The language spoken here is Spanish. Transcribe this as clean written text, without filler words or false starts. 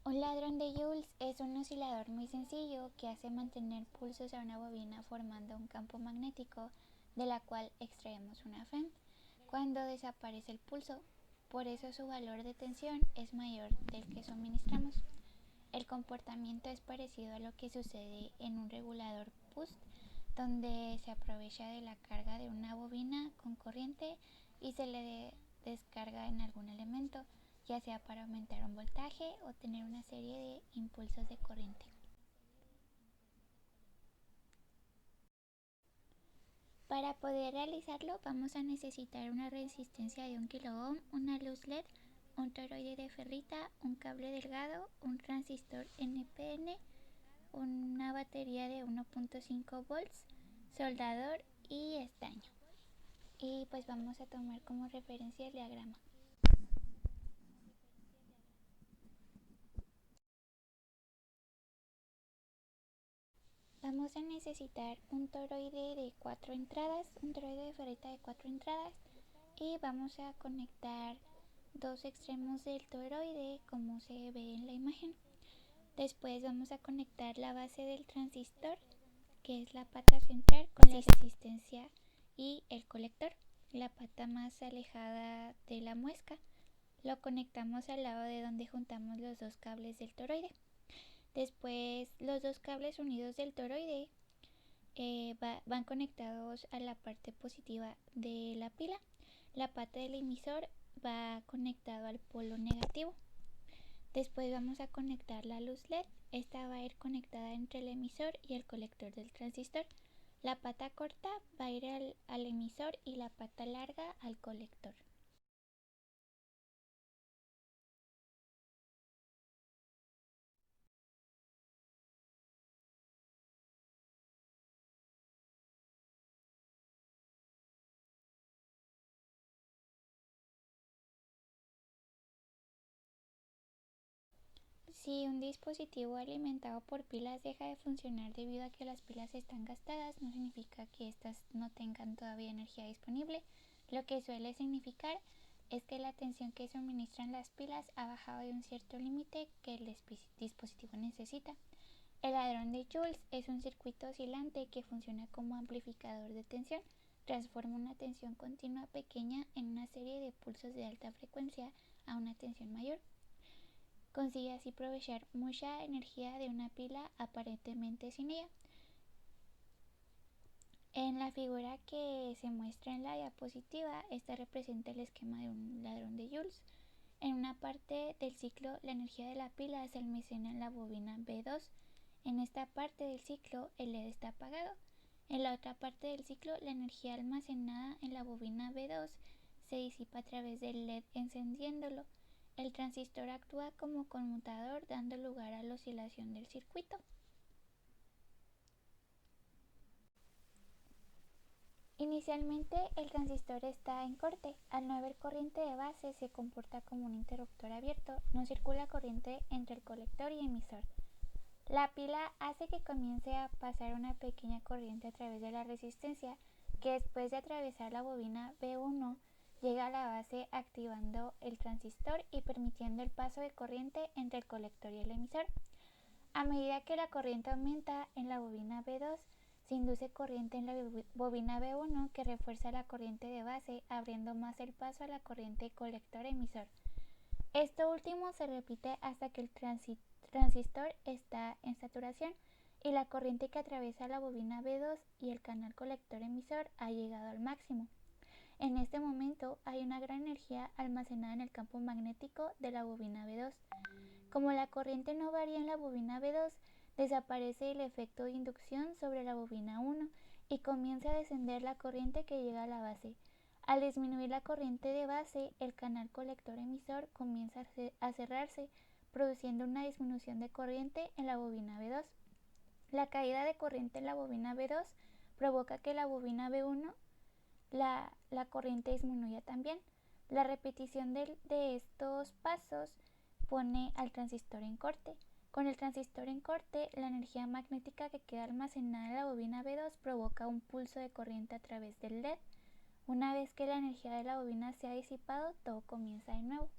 Un ladrón de joules es un oscilador muy sencillo que hace mantener pulsos a una bobina formando un campo magnético de la cual extraemos una FEM cuando desaparece el pulso. Por eso su valor de tensión es mayor del que suministramos. El comportamiento es parecido a lo que sucede en un regulador PUST, donde se aprovecha de la carga de una bobina con corriente y se le descarga en algún elemento, ya sea para aumentar un voltaje o tener una serie de impulsos de corriente. Para poder realizarlo vamos a necesitar una resistencia de 1 kΩ, una luz LED, un toroide de ferrita, un cable delgado, un transistor NPN, una batería de 1.5 volts, soldador y estaño. Y pues vamos a tomar como referencia el diagrama. Vamos a necesitar un toroide de 4 entradas, un toroide de ferrita de 4 entradas, y vamos a conectar dos extremos del toroide como se ve en la imagen. Después vamos a conectar la base del transistor, que es la pata central, con la resistencia y el colector, la pata más alejada de la muesca. Lo conectamos al lado de donde juntamos los dos cables del toroide. Después los dos cables unidos del toroide van conectados a la parte positiva de la pila. La pata del emisor va conectado al polo negativo. Después vamos a conectar la luz LED. Esta va a ir conectada entre el emisor y el colector del transistor. La pata corta va a ir al emisor y la pata larga al colector. Si un dispositivo alimentado por pilas deja de funcionar debido a que las pilas están gastadas, no significa que éstas no tengan todavía energía disponible. Lo que suele significar es que la tensión que suministran las pilas ha bajado de un cierto límite que el dispositivo necesita. El ladrón de joules es un circuito oscilante que funciona como amplificador de tensión. Transforma una tensión continua pequeña en una serie de pulsos de alta frecuencia a una tensión mayor. Consigue así aprovechar mucha energía de una pila aparentemente sin ella. En la figura que se muestra en la diapositiva, esta representa el esquema de un ladrón de joules. En una parte del ciclo, la energía de la pila se almacena en la bobina B2. En esta parte del ciclo, el LED está apagado. En la otra parte del ciclo, la energía almacenada en la bobina B2 se disipa a través del LED encendiéndolo. El transistor actúa como conmutador, dando lugar a la oscilación del circuito. Inicialmente el transistor está en corte. Al no haber corriente de base, se comporta como un interruptor abierto. No circula corriente entre el colector y emisor. La pila hace que comience a pasar una pequeña corriente a través de la resistencia, que después de atravesar la bobina B1 llega a la base activando el transistor y permitiendo el paso de corriente entre el colector y el emisor. A medida que la corriente aumenta en la bobina B2, se induce corriente en la bobina B1 que refuerza la corriente de base, abriendo más el paso a la corriente colector-emisor. Esto último se repite hasta que el transistor está en saturación y la corriente que atraviesa la bobina B2 y el canal colector-emisor ha llegado al máximo. En este momento hay una gran energía almacenada en el campo magnético de la bobina B2. Como la corriente no varía en la bobina B2, desaparece el efecto de inducción sobre la bobina 1 y comienza a descender la corriente que llega a la base. Al disminuir la corriente de base, el canal colector-emisor comienza a cerrarse, produciendo una disminución de corriente en la bobina B2. La caída de corriente en la bobina B2 provoca que la bobina B1 la corriente disminuya también. La repetición de estos pasos pone al transistor en corte. Con el transistor en corte, la energía magnética que queda almacenada en la bobina B2 provoca un pulso de corriente a través del LED. Una vez que la energía de la bobina se ha disipado, todo comienza de nuevo.